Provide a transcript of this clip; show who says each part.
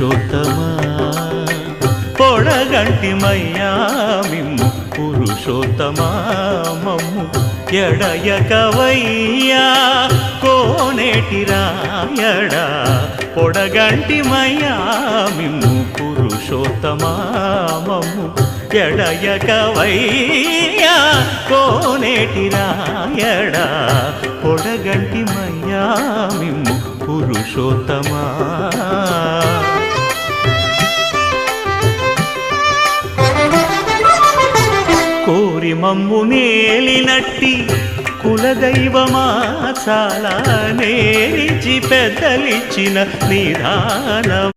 Speaker 1: పురుషోత్తమా పొడగంటిమయ్యా మిమ్ము పురుషోత్తమా మమ్ము ఎడయకవయ్యా కోనేటి రాయడా పొడగంటిమయ్యా మిమ్ము పురుషోత్తమా మమ్ము ఎడయకవయ్యా కోనేటి రాయడా పొడగంటిమయ్యా మిమ్ము పురుషోత్తమా కోరి మమ్ము నేలినట్టి కులదైవమా చాలా నేరిచి పెద్దలిచ్చిన నిదానం